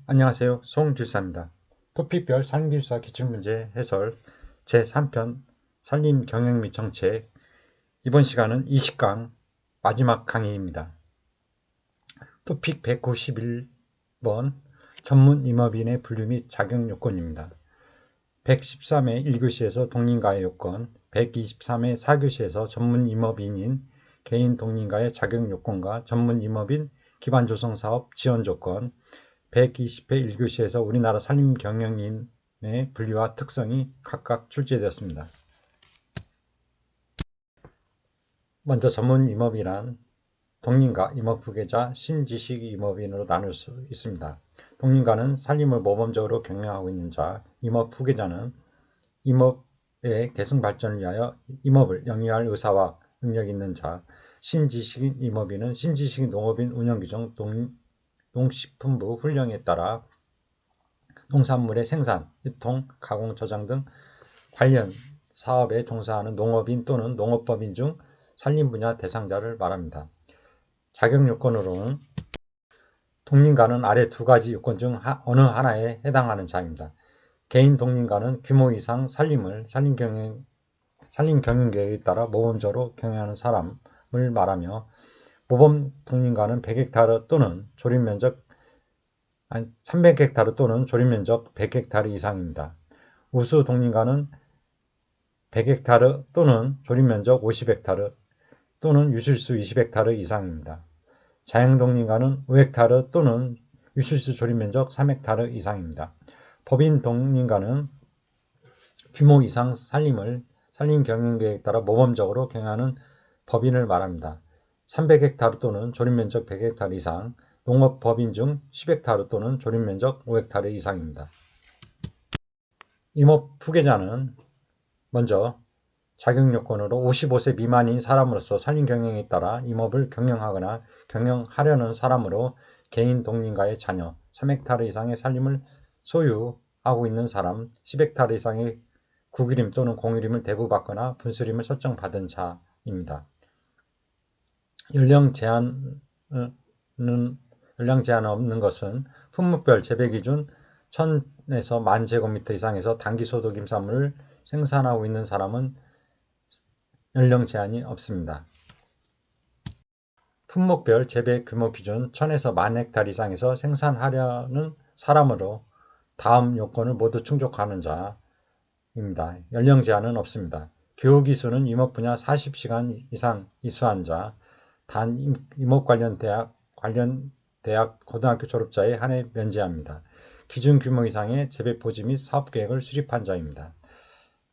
안녕하세요. 송길사입니다. 토픽별 산림기술사 기출문제 해설 제3편 산림경영 및 정책. 이번 시간은 20강 마지막 강의입니다. 토픽 191번 전문 임업인의 분류 및 자격 요건입니다. 113회 1교시에서 동인가의 요건, 123회 4교시에서 전문 임업인인 개인 동인가의 자격 요건과 전문 임업인 기반 조성 사업 지원 조건, 120회 1교시에서 우리나라 산림경영인의 분류와 특성이 각각 출제되었습니다. 먼저 전문 임업이란 동인가, 임업 후계자, 신지식 임업인으로 나눌 수 있습니다. 동인가는 산림을 모범적으로 경영하고 있는 자, 임업 후계자는 임업의 계승 발전을 위하여 임업을 영위할 의사와 능력이 있는 자, 신지식 임업인은 신지식 농업인 운영규정, 농식품부 훈령에 따라 농산물의 생산, 유통, 가공, 저장 등 관련 사업에 종사하는 농업인 또는 농업법인 중 산림 분야 대상자를 말합니다. 자격 요건으로는 동인가는 아래 두 가지 요건 중 어느 하나에 해당하는 자입니다. 개인 동인가는 규모 이상 산림을 산림 경영 계획에 따라 모범적으로 경영하는 사람을 말하며, 모범 동인가는 100헥타르 또는 조립면적 300헥타르 또는 조립면적 100헥타르 이상입니다. 우수 동인가는 100헥타르 또는 조립면적 50헥타르 또는 유실수 20헥타르 이상입니다. 자양 동인가는 5헥타르 또는 유실수 조립면적 3헥타르 이상입니다. 법인 동인가는 규모 이상 산림을 산림 경영계획에 따라 모범적으로 경영하는 법인을 말합니다. 300헥타르 또는 조립면적 100헥타르 이상, 농업법인 중 10헥타르 또는 조립면적 5헥타르 이상입니다. 임업 후계자는 먼저 자격요건으로 55세 미만인 사람으로서 산림 경영에 따라 임업을 경영하거나 경영하려는 사람으로 개인 동인가의 자녀, 3헥타르 이상의 산림을 소유하고 있는 사람, 10헥타르 이상의 국유림 또는 공유림을 대부받거나 분수림을 설정받은 자입니다. 연령 제한 없는 것은 품목별 재배기준 1000에서 10,000제곱미터 이상에서 단기소득 임산물을 생산하고 있는 사람은 연령 제한이 없습니다. 품목별 재배 규모 기준 1000에서 10,000헥타르 이상에서 생산하려는 사람으로 다음 요건을 모두 충족하는 자입니다. 연령 제한은 없습니다. 교육이수는 임업 분야 40시간 이상 이수한 자, 단 임업 관련 대학 고등학교 졸업자에 한해 면제합니다. 기준 규모 이상의 재배 포지 및 사업계획을 수립한 자입니다.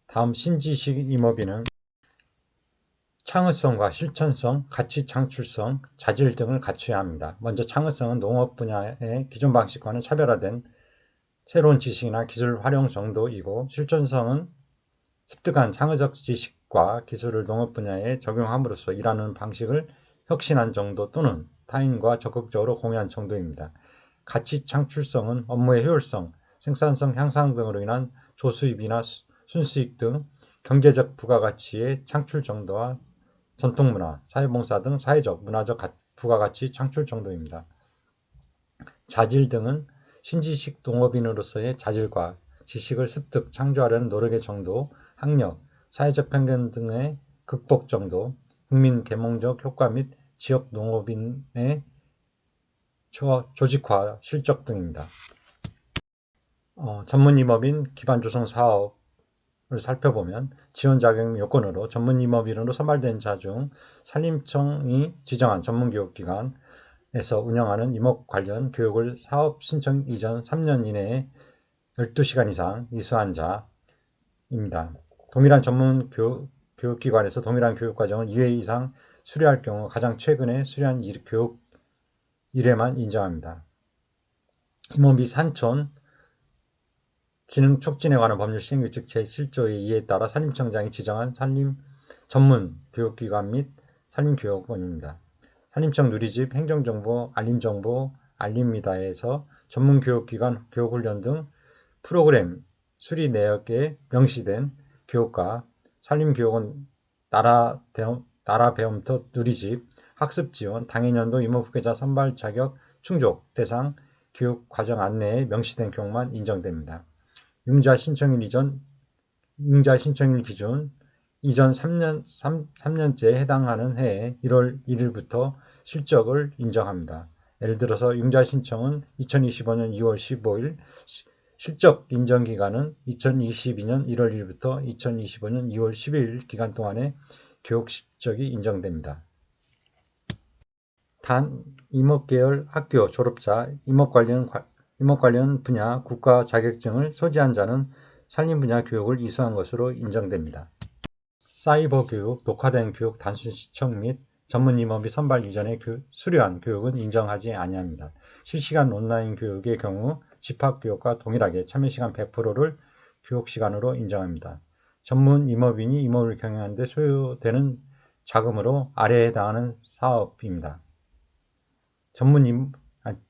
다음 신지식 임업인은 창의성과 실천성, 가치 창출성, 자질 등을 갖춰야 합니다. 먼저 창의성은 농업 분야의 기존 방식과는 차별화된 새로운 지식이나 기술 활용 정도이고, 실천성은 습득한 창의적 지식과 기술을 농업 분야에 적용함으로써 일하는 방식을 혁신한 정도 또는 타인과 적극적으로 공유한 정도입니다. 가치 창출성은 업무의 효율성, 생산성 향상 등으로 인한 조수입이나 순수익 등 경제적 부가가치의 창출 정도와 전통문화, 사회봉사 등 사회적, 문화적 부가가치 창출 정도입니다. 자질 등은 신지식 농업인으로서의 자질과 지식을 습득, 창조하려는 노력의 정도, 학력, 사회적 편견 등의 극복 정도, 국민 계몽적 효과 및 지역 농업인의 조직화 실적 등입니다. 전문 임업인 기반 조성 사업을 살펴보면 지원 자격 요건으로 전문 임업인으로 선발된 자 중 산림청이 지정한 전문교육기관에서 운영하는 임업 관련 교육을 사업 신청 이전 3년 이내에 12시간 이상 이수한 자입니다. 동일한 전문 교육기관에서 동일한 교육과정을 2회 이상 수료할 경우 가장 최근에 수료한 교육 1회만 인정합니다. 임원 및 산촌 기능 촉진에 관한 법률 시행규칙 제7조의 2에 따라 산림청장이 지정한 산림 전문 교육기관 및 산림교육원입니다. 산림청 누리집, 행정정보, 알림정보, 알립니다에서 전문교육기관 교육훈련 등 프로그램 수리 내역에 명시된 교육과 산림교육원 나라배움터 누리집, 학습지원, 당해년도 임업후계자 선발 자격 충족 대상 교육 과정 안내에 명시된 교육만 인정됩니다. 융자 신청일 기준 이전 3년째에 해당하는 해에 1월 1일부터 실적을 인정합니다. 예를 들어서 융자 신청은 2025년 2월 15일, 실적 인정 기간은 2022년 1월 1일부터 2025년 2월 12일 기간 동안에 교육 실적이 인정됩니다. 단, 임업계열 학교 졸업자, 임업 관련 분야 국가 자격증을 소지한 자는 산림 분야 교육을 이수한 것으로 인정됩니다. 사이버 교육, 녹화된 교육 단순 시청 및 전문 임업이 선발 이전에 수료한 교육은 인정하지 아니합니다. 실시간 온라인 교육의 경우 집합교육과 동일하게 참여시간 100%를 교육시간으로 인정합니다. 전문 임업인이 임업을 경영하는 데 소요되는 자금으로 아래에 해당하는 사업입니다.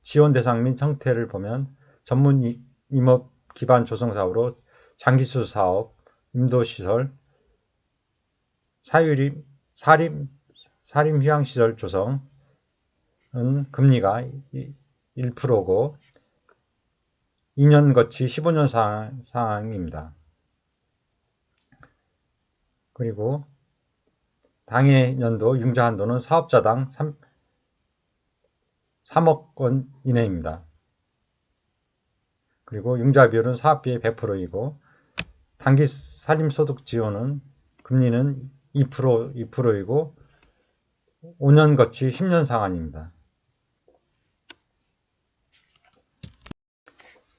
지원 대상 및 형태를 보면 전문 임업 기반 조성 사업으로 장기수 사업, 임도시설, 사림 휴양시설 조성은 금리가 1%고 2년 거치 15년 상황입니다. 그리고 당해 연도 융자 한도는 사업자당 3억 원 이내입니다. 그리고 융자 비율은 사업비의 100%이고 단기 살림소득 지원은 금리는 2%이고 5년 거치 10년 상한입니다.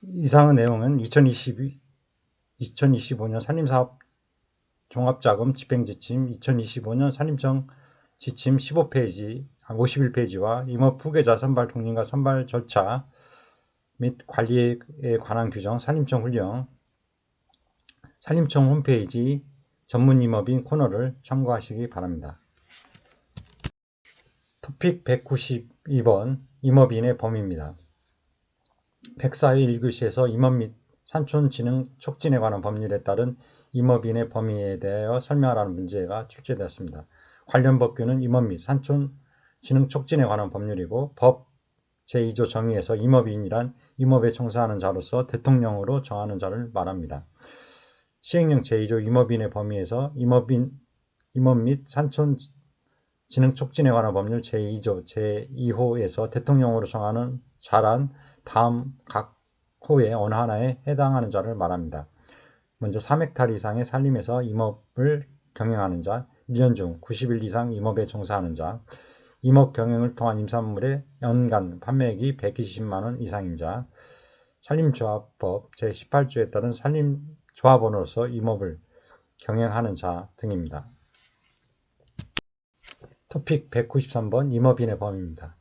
이상의 내용은 2025년 산림사업 종합자금 집행지침 2025년 산림청 지침 51페이지와 임업 후계자 선발 동인과 선발 절차 및 관리에 관한 규정, 산림청 훈령, 산림청 홈페이지 전문 임업인 코너를 참고하시기 바랍니다. 토픽 192번 임업인의 범위입니다. 104회 1교시에서 임업 및 산촌진흥 촉진에 관한 법률에 따른 임업인의 범위에 대하여 설명하라는 문제가 출제되었습니다. 관련 법규는 임업 및 산촌진흥 촉진에 관한 법률이고 법 제2조 정의에서 임업인이란 임업에 종사하는 자로서 대통령으로 정하는 자를 말합니다. 시행령 제2조 임업인의 범위에서 임업 및 산촌진흥 촉진에 관한 법률 제2조 제2호에서 대통령으로 정하는 자란 다음 각 호의 어느 하나에 해당하는 자를 말합니다. 먼저 3헥타르 이상의 산림에서 임업을 경영하는 자, 1년 중 90일 이상 임업에 종사하는 자, 임업 경영을 통한 임산물의 연간 판매액이 120만 원 이상인 자, 산림조합법 제18조에 따른 산림조합원으로서 임업을 경영하는 자 등입니다. 토픽 193번 임업인의 범위입니다.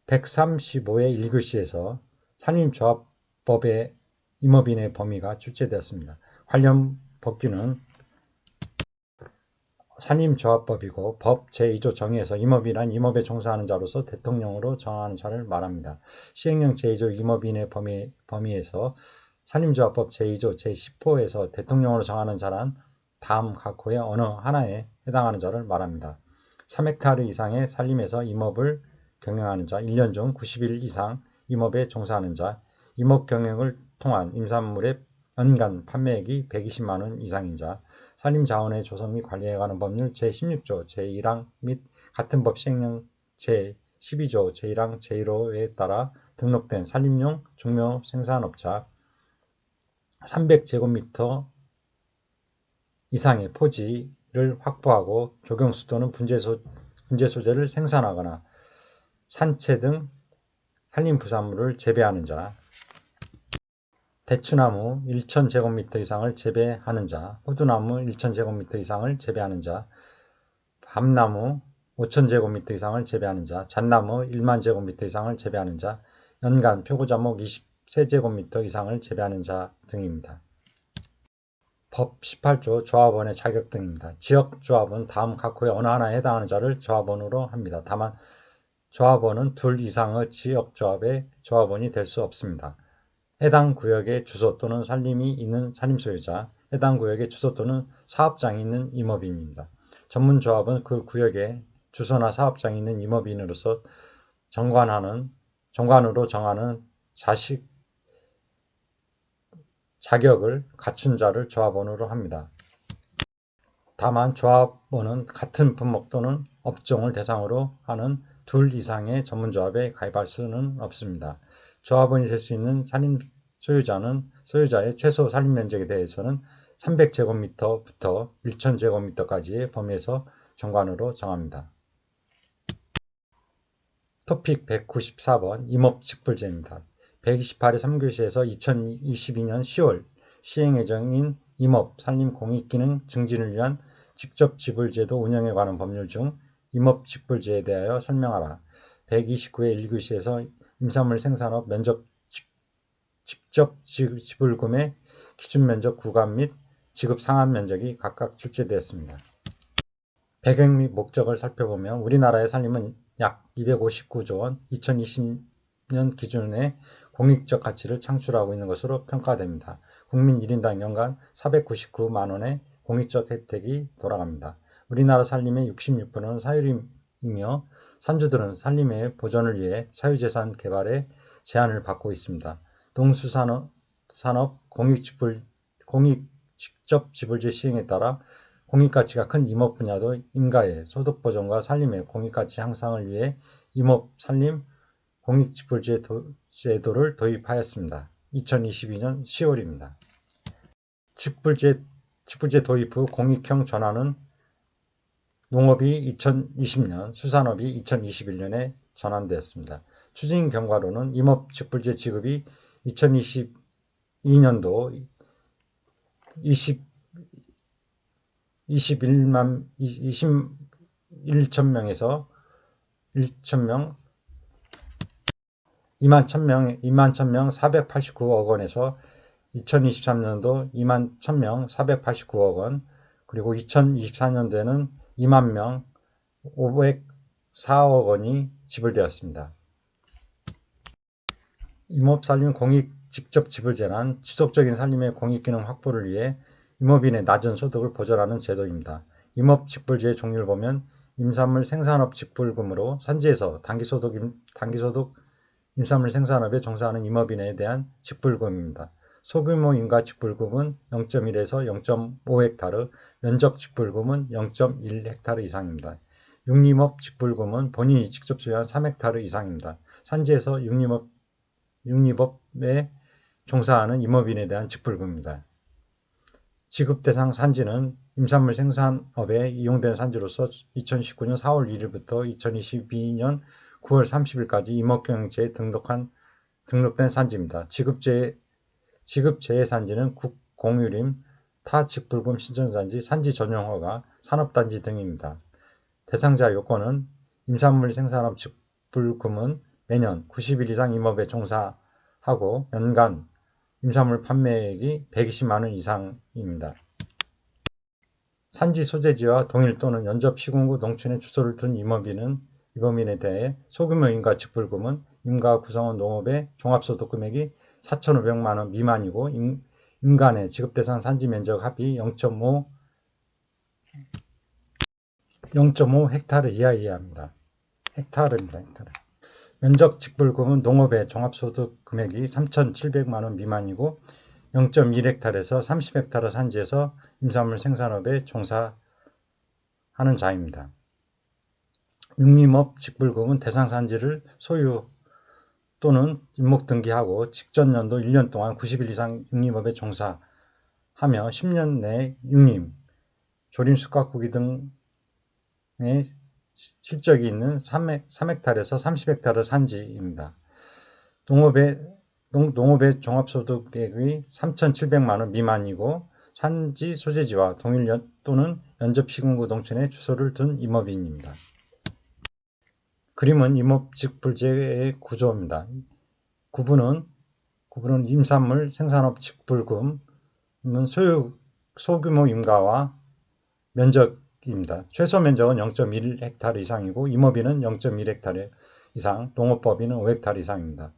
135회 1교시에서 산림조합법의 임업인의 범위가 출제되었습니다. 관련 법규는 산림조합법이고 법 제2조 정의에서 임업인이란 임업에 종사하는 자로서 대통령으로 정하는 자를 말합니다. 시행령 제2조 임업인의 범위에서 산림조합법 제2조 제10호에서 대통령으로 정하는 자란 다음 각 호의 어느 하나에 해당하는 자를 말합니다. 3헥타르 이상의 산림에서 임업을 경영하는 자, 1년 중 90일 이상 임업에 종사하는 자, 임업 경영을 통한 임산물의 연간 판매액이 120만 원 이상인 자, 산림자원의 조성 및 관리에 관한 법률 제16조 제1항 및 같은 법 시행령 제12조 제1항 제1호에 따라 등록된 산림용 종묘 생산업자 300제곱미터 이상의 토지를 확보하고 조경수 또는 분재 소재를 생산하거나 산채 등 산림부산물을 재배하는 자, 대추나무 1000제곱미터 이상을 재배하는 자, 호두나무 1000제곱미터 이상을 재배하는 자, 밤나무 5000제곱미터 이상을 재배하는 자, 잣나무 1만제곱미터 이상을 재배하는 자, 연간 표고자목 23제곱미터 이상을 재배하는 자 등입니다. 법 18조 조합원의 자격 등입니다. 지역조합은 다음 각 호의 어느 하나에 해당하는 자를 조합원으로 합니다. 다만 조합원은 둘 이상의 지역조합의 조합원이 될 수 없습니다. 해당 구역에 주소 또는 산림이 있는 산림소유자, 해당 구역에 주소 또는 사업장이 있는 임업인입니다. 전문조합은 그 구역에 주소나 사업장이 있는 임업인으로서 정관으로 정하는 자격을 갖춘 자를 조합원으로 합니다. 다만 조합원은 같은 분목 또는 업종을 대상으로 하는 둘 이상의 전문조합에 가입할 수는 없습니다. 조합원이 될 수 있는 산림 소유자의 최소 산림 면적에 대해서는 300제곱미터부터 1000제곱미터까지의 범위에서 정관으로 정합니다. 토픽 194번 임업직불제입니다. 128회 3교시에서 2022년 10월 시행 예정인 임업, 산림 공익기능 증진을 위한 직접지불제도 운영에 관한 법률 중 임업직불제에 대하여 설명하라. 129회 1교시에서 임산물 생산업 면적 직접지불금의 기준면적 구간 및 지급 상한 면적이 각각 출제되었습니다. 배경 및 목적을 살펴보면 우리나라의 산림은 약 259조 원 2020년 기준의 공익적 가치를 창출하고 있는 것으로 평가됩니다. 국민 1인당 연간 499만 원의 공익적 혜택이 돌아갑니다. 우리나라 산림의 66%는 사유림이며 산주들은 산림의 보존을 위해 사유재산 개발에 제한을 받고 있습니다. 농수산업 공익직접지불제 시행에 따라 공익가치가 큰 임업 분야도 임가의 소득보존과 산림의 공익가치 향상을 위해 임업, 산림, 공익직불제도를 도입하였습니다. 2022년 10월입니다. 직불제 도입 후 공익형 전환은 농업이 2020년, 수산업이 2021년에 전환되었습니다. 추진 경과로는 임업 직불제 지급이 2022년도 21,000명에서 21,000명 489억 원에서 2023년도 21,000명 489억 원, 그리고 2024년도에는 20,000명 504억 원이 지불되었습니다. 임업산림 공익 직접지불제란 지속적인 산림의 공익기능 확보를 위해 임업인의 낮은 소득을 보전하는 제도입니다. 임업직불제의 종류를 보면 임산물 생산업 직불금으로 산지에서 단기소득 임산물 생산업에 종사하는 임업인에 대한 직불금입니다. 소규모 인가 직불금은 0.1에서 0.5헥타르, 면적 직불금은 0.1헥타르 이상입니다. 육림업 직불금은 본인이 직접 소유한 3헥타르 이상입니다. 산지에서 육림업에 종사하는 임업인에 대한 직불금입니다. 지급 대상 산지는 임산물 생산업에 이용되는 산지로서 2019년 4월 1일부터 2022년 9월 30일까지 임업경영체에 등록된 산지입니다. 지급제의 산지는 국공유림, 타직불금 신청산지, 산지 전용허가, 산업단지 등입니다. 대상자 요건은 임산물 생산업 직불금은 매년 90일 이상 임업에 종사하고 연간 임산물 판매액이 120만 원 이상입니다. 산지 소재지와 동일 또는 연접 시군구 농촌에 주소를 둔 임업인에 대해 소규모 인가 직불금은 임가 구성원 농업의 종합소득 금액이 4,500만 원 미만이고 임간의 지급대상 산지 면적 합이 0.5 헥타르 이하입니다. 헥타르입니다. 면적 직불금은 농업의 종합소득 금액이 3,700만 원 미만이고 0.1헥타르에서 30헥타르 산지에서 임산물 생산업에 종사하는 자입니다. 육림업 직불금은 대상 산지를 소유 또는 임목등기하고 직전 연도 1년 동안 90일 이상 육림업에 종사하며 10년 내 육림, 조림 숙각구기 등의 실적이 있는 3헥타르에서 30헥타르 산지입니다. 농업의 종합소득액이 3,700만 원 미만이고 산지 소재지와 동일 또는 연접 시군구 농촌에 주소를 둔 임업인입니다. 그림은 임업직불제의 구조입니다. 구분은 임산물 생산업 직불금은 소규모 임가와 면적입니다. 최소 면적은 0.1헥타르 이상이고 임업인은 0.1헥타르 이상, 농업법인은 5헥타르 이상입니다.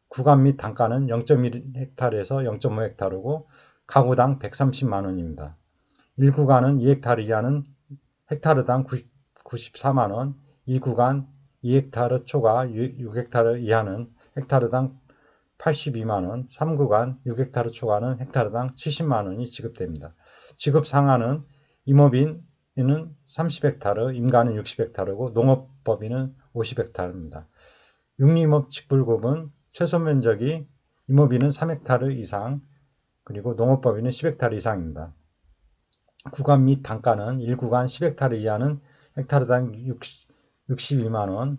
구간 및 단가는 0.1헥타르에서 0.5헥타르고 가구당 130만 원입니다. 1구간은 2헥타르 이하는 헥타르당 94만 원, 2구간 2헥타르 초과 6헥타르 이하는 헥타르당 82만원, 3구간 6헥타르 초과는 헥타르당 70만원이 지급됩니다. 지급 상한은 임업인은 30헥타르, 임가는 60헥타르고 농업법인은 50헥타르입니다. 육림업 직불급은 최소 면적이 임업인은 3헥타르 이상, 그리고 농업법인은 10헥타르 이상입니다. 구간 및 단가는 1구간 10헥타르 이하는 헥타르당 62만원,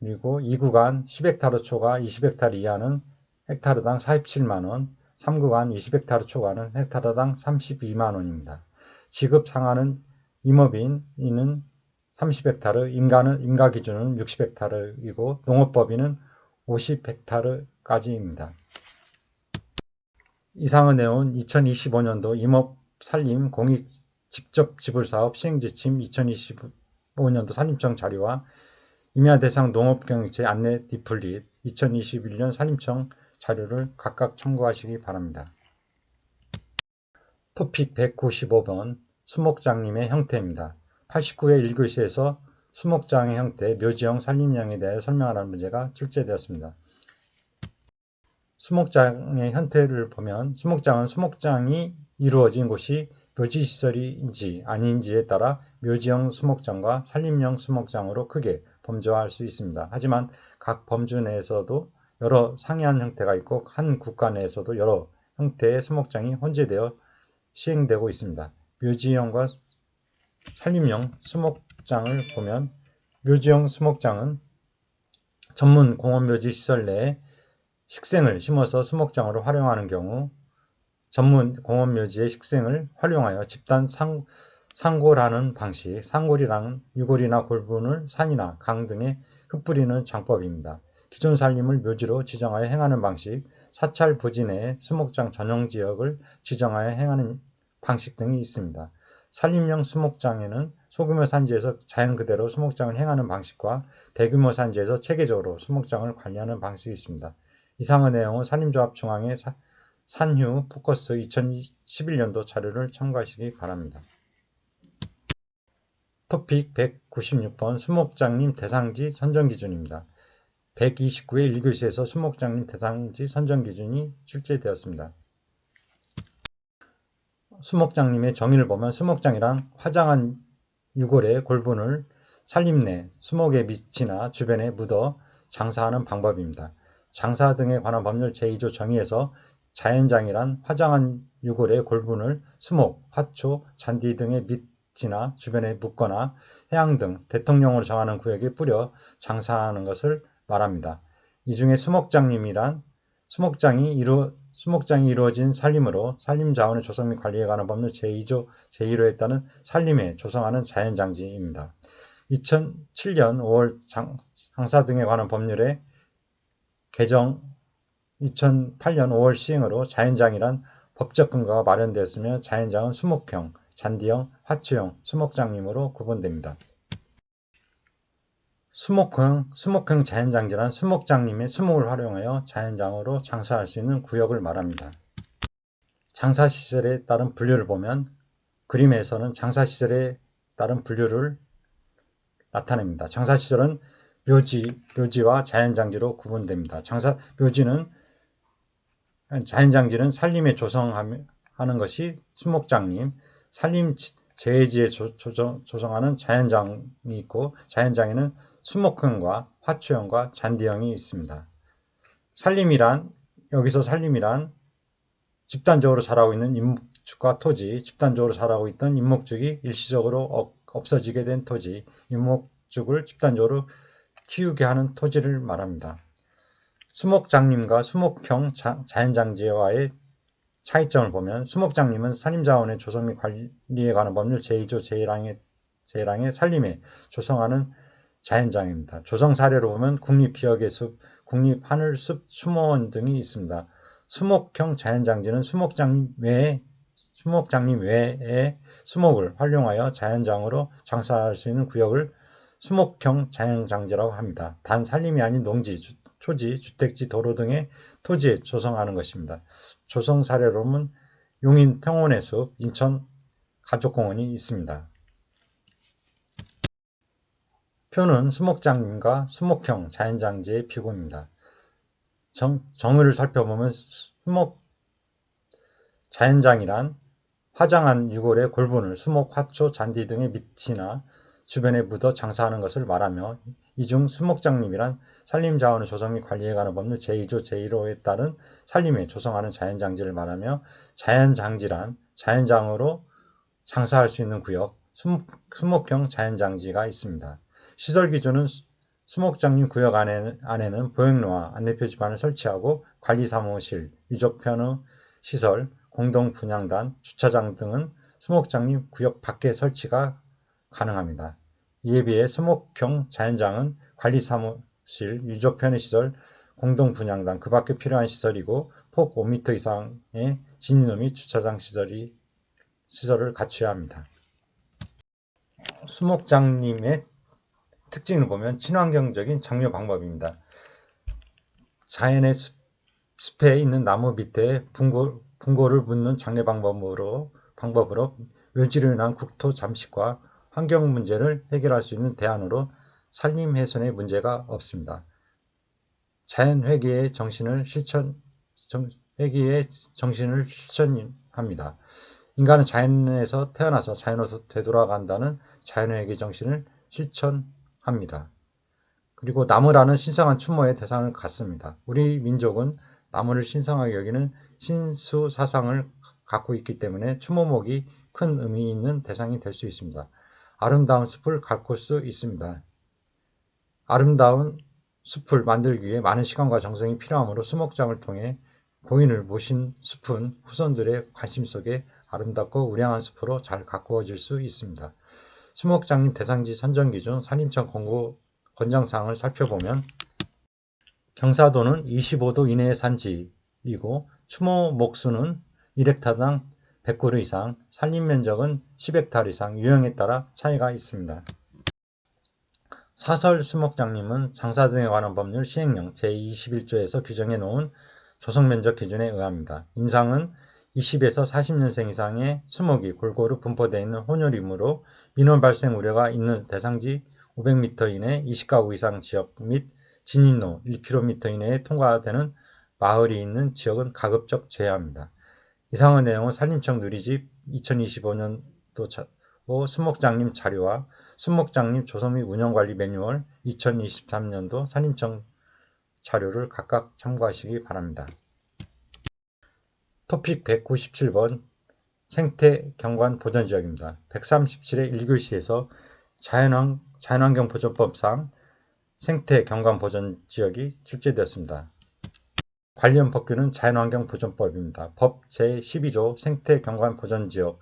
그리고 2구간 10헥타르 초과 20헥타르 이하는 헥타르당 47만원, 3구간 20헥타르 초과는 헥타르당 32만원입니다. 지급 상한은 임업인은 30헥타르, 임가 기준은 60헥타르이고 농업법인은 50헥타르까지입니다. 이상의 내용은 2025년도 임업 산림 공익 직접 지불 사업 시행 지침 2025년도 산림청 자료와 임야 대상 농업경영체 안내 디플릿 2021년 산림청 자료를 각각 참고하시기 바랍니다. 토픽 195번 수목장림의 형태입니다. 89회 1교시에서 수목장의 형태, 묘지형 산림형에 대해 설명하라는 문제가 출제되었습니다. 수목장의 형태를 보면 수목장은 수목장이 이루어진 곳이 묘지시설인지 아닌지에 따라 묘지형 수목장과 산림형 수목장으로 크게 범주화할 수 있습니다. 하지만 각 범주 내에서도 여러 상이한 형태가 있고 한 국가 내에서도 여러 형태의 수목장이 혼재되어 시행되고 있습니다. 묘지형과 산림형 수목장을 보면 묘지형 수목장은 전문 공원묘지 시설 내에 식생을 심어서 수목장으로 활용하는 경우 전문 공원묘지의 식생을 활용하여 집단 상골하는 방식, 상골이란 유골이나 골분을 산이나 강 등에 흩뿌리는 장법입니다. 기존 산림을 묘지로 지정하여 행하는 방식, 사찰 부지 내에 수목장 전용 지역을 지정하여 행하는 방식 등이 있습니다. 산림형 수목장에는 소규모 산지에서 자연 그대로 수목장을 행하는 방식과 대규모 산지에서 체계적으로 수목장을 관리하는 방식이 있습니다. 이상의 내용은 산림조합 중앙의 산휴 포커스 2011년도 자료를 참고하시기 바랍니다. 토픽 196번 수목장림 대상지 선정 기준입니다. 129회 1교시에서 수목장림 대상지 선정 기준이 출제되었습니다. 수목장림의 정의를 보면 수목장이란 화장한 유골의 골분을 산림 내 수목의 밑이나 주변에 묻어 장사하는 방법입니다. 장사 등에 관한 법률 제2조 정의에서 자연장이란 화장한 유골의 골분을 수목, 화초, 잔디 등의 밑이나 주변에 묻거나 해양 등 대통령으로 정하는 구역에 뿌려 장사하는 것을 말합니다. 이 중에 수목장림이란 수목장이 이루어진 산림으로 산림자원의 조성 및 관리에 관한 법률 제2조 제1호에 따른 산림에 조성하는 자연장지입니다. 2007년 5월 장사 등에 관한 법률의 개정 2008년 5월 시행으로 자연장이란 법적 근거가 마련되었으며 자연장은 수목형, 잔디형, 화초형, 수목장림으로 구분됩니다. 수목형 자연장지란 수목장림의 수목을 활용하여 자연장으로 장사할 수 있는 구역을 말합니다. 장사시설에 따른 분류를 보면 그림에서는 장사시설에 따른 분류를 나타냅니다. 장사시설은 묘지와 자연장지로 구분됩니다. 자연장지는 산림에 조성하는 것이 수목장림, 산림 제외지에 조성하는 자연장이 있고 자연장에는 수목형과 화초형과 잔디형이 있습니다. 여기서 산림이란 집단적으로 자라고 있는 인목축과 토지, 집단적으로 자라고 있던 인목축이 일시적으로 없어지게 된 토지, 인목축을 집단적으로 키우게 하는 토지를 말합니다. 수목장림과 수목형 자연장지와의 차이점을 보면 수목장림은 산림자원의 조성 및 관리에 관한 법률 제2조 제1항의 산림에 조성하는 자연장입니다. 조성 사례로 보면 국립기억의 숲, 국립하늘숲 수목원 등이 있습니다. 수목형 자연장지는 수목장림 외에 수목을 활용하여 자연장으로 장사할 수 있는 구역을 수목형 자연장지라고 합니다. 단 산림이 아닌 농지, 초지, 주택지, 도로 등의 토지에 조성하는 것입니다. 조성 사례로 보면 용인 평원의 숲, 인천 가족공원이 있습니다. 표는 수목장림과 수목형 자연장지의 비교입니다. 정의를 살펴보면 수목 자연장이란 화장한 유골의 골분을 수목, 화초, 잔디 등의 밑이나 주변에 묻어 장사하는 것을 말하며 이중 수목장림이란 산림자원의 조성 및 관리에 관한 법률 제2조 제1호에 따른 산림에 조성하는 자연장지를 말하며 자연장지란 자연장으로 장사할 수 있는 구역, 수목형 자연장지가 있습니다. 시설 기준은 수목장림 구역 안에는 보행로와 안내표지판을 설치하고 관리사무실, 유족편의 시설, 공동분양단, 주차장 등은 수목장림 구역 밖에 설치가 가능합니다. 이에 비해 수목형 자연장은 관리사무실, 유족편의 시설, 공동분양단 그 밖에 필요한 시설이고 폭 5m 이상의 진입로 및 주차장 시설을 갖춰야 합니다. 수목장림의 특징을 보면 친환경적인 장려 방법입니다. 자연의 숲에 있는 나무 밑에 분고를 묻는 장려 방법으로 묘지로 인한 국토 잠식과 환경 문제를 해결할 수 있는 대안으로 산림 훼손의 문제가 없습니다. 자연 회귀의 정신을 실천합니다. 인간은 자연에서 태어나서 자연으로 되돌아간다는 자연회귀 정신을 실천합니다. 그리고 나무라는 신성한 추모의 대상을 갖습니다. 우리 민족은 나무를 신성하게 여기는 신수 사상을 갖고 있기 때문에 추모목이 큰 의미 있는 대상이 될 수 있습니다. 아름다운 숲을 가꿀 수 있습니다. 아름다운 숲을 만들기 위해 많은 시간과 정성이 필요하므로 수목장을 통해 고인을 모신 숲은 후손들의 관심 속에 아름답고 우량한 숲으로 잘 가꾸어질 수 있습니다. 수목장림 대상지 선정 기준 산림청 공고 권장사항을 살펴보면 경사도는 25도 이내의 산지이고 추모 목수는 1헥타당 100그루 이상, 산림 면적은 10헥타르 이상, 유형에 따라 차이가 있습니다. 사설 수목장림은 장사 등에 관한 법률 시행령 제21조에서 규정해 놓은 조성면적 기준에 의합니다. 임상은 20에서 40년생 이상의 수목이 골고루 분포되어 있는 혼혈이므로 민원 발생 우려가 있는 대상지 500m 이내 20가구 이상 지역 및 진입로 1km 이내에 통과되는 마을이 있는 지역은 가급적 제외합니다. 이상의 내용은 산림청 누리집 2025년도 수목장림 자료와 수목장림 조성 및 운영관리 매뉴얼 2023년도 산림청 자료를 각각 참고하시기 바랍니다. 토픽 197번 생태경관 보전지역입니다. 137의 1교시에서 자연환경보전법상 생태경관 보전지역이 출제되었습니다. 관련 법규는 자연환경보전법입니다. 법 제12조 생태경관 보전지역은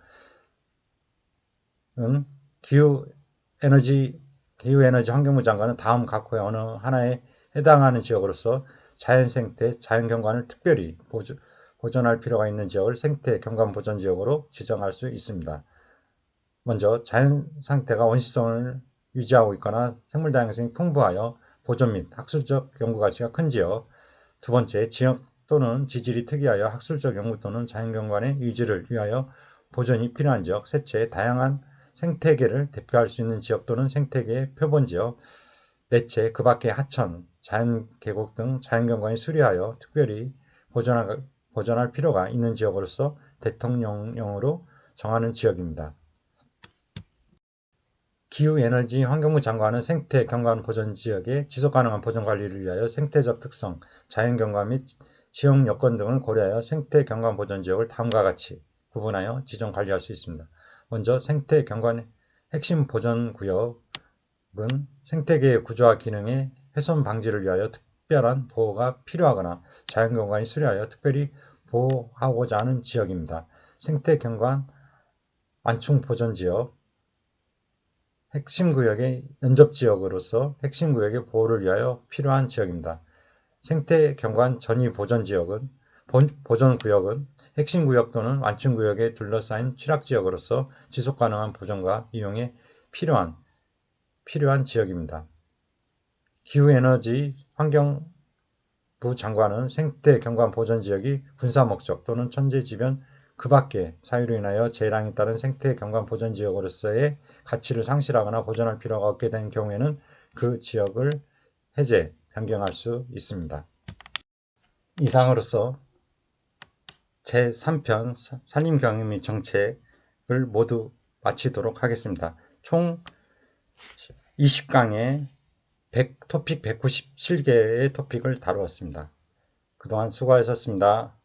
기후에너지 환경부 장관은 다음 각호의 어느 하나에 해당하는 지역으로서 자연생태, 자연경관을 특별히 보존할 필요가 있는 지역을 생태경관보전지역으로 지정할 수 있습니다. 먼저 자연상태가 원시성을 유지하고 있거나 생물다양성이 풍부하여 보존 및 학술적 연구가치가 큰 지역. 두 번째, 지역 또는 지질이 특이하여 학술적 연구 또는 자연경관의 유지를 위하여 보존이 필요한 지역. 셋째, 다양한 생태계를 대표할 수 있는 지역 또는 생태계의 표본지역. 넷째, 그 밖에 하천, 자연계곡 등 자연경관이 수려하여 특별히 보존할 필요가 있는 지역으로서 대통령령으로 정하는 지역입니다. 기후에너지 환경부 장관은 생태경관 보전지역의 지속가능한 보존관리를 위하여 생태적 특성, 자연경관 및 지역 여건 등을 고려하여 생태경관 보전지역을 다음과 같이 구분하여 지정 관리할 수 있습니다. 먼저 생태경관 핵심 보전구역은 생태계의 구조와 기능의 훼손 방지를 위하여 특별한 보호가 필요하거나 자연경관이 수려하여 특별히 보호하고자 하는 지역입니다. 생태경관 완충보전지역 핵심구역의 연접지역으로서 핵심구역의 보호를 위하여 필요한 지역입니다. 생태경관 전이보전구역은 핵심구역 또는 완충구역에 둘러싸인 취락지역으로서 지속가능한 보존과 이용에 필요한 지역입니다. 기후에너지 환경부 장관은 생태경관 보전지역이 군사목적 또는 천재지변 그 밖의 사유로 인하여 재해량에 따른 생태경관 보전지역으로서의 가치를 상실하거나 보존할 필요가 없게 된 경우에는 그 지역을 해제, 변경할 수 있습니다. 이상으로서 제3편 산림경영 및 정책을 모두 마치도록 하겠습니다. 총 20강에 토픽 197개의 토픽을 다루었습니다. 그동안 수고하셨습니다.